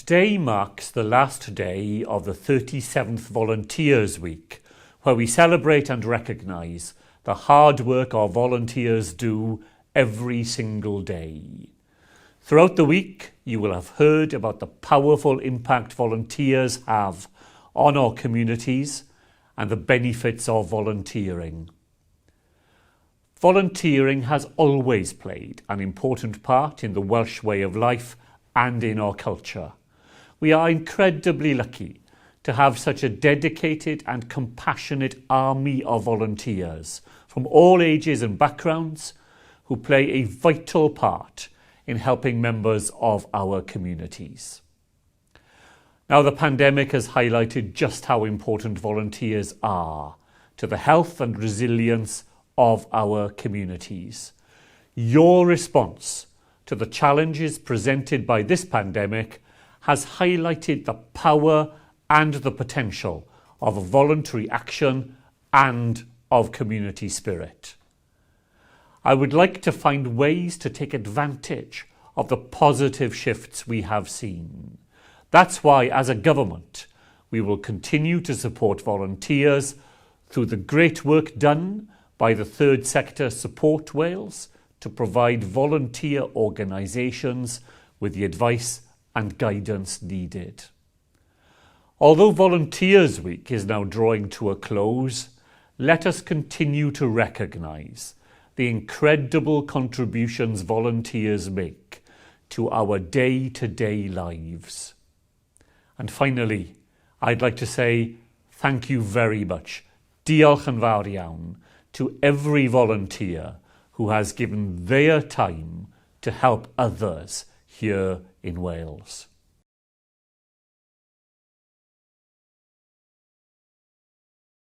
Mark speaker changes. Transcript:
Speaker 1: Today marks the last day of the 37th Volunteers Week, where we celebrate and recognise the hard work our volunteers do every single day. Throughout the week, you will have heard about the powerful impact volunteers have on our communities and the benefits of volunteering. Volunteering has always played an important part in the Welsh way of life and in our culture. We are incredibly lucky to have such a dedicated and compassionate army of volunteers from all ages and backgrounds who play a vital part in helping members of our communities. Now, the pandemic has highlighted just how important volunteers are to the health and resilience of our communities. Your response to the challenges presented by this pandemic has highlighted the power and the potential of voluntary action and of community spirit. I would like to find ways to take advantage of the positive shifts we have seen. That's why, as a government, we will continue to support volunteers through the great work done by the Third Sector Support Wales to provide volunteer organisations with the advice and guidance needed. Although Volunteers Week is now drawing to a close, let us continue to recognise the incredible contributions volunteers make to our day-to-day lives. And finally, I'd like to say thank you very much, diolch yn fawr iawn, to every volunteer who has given their time to help others here in Wales.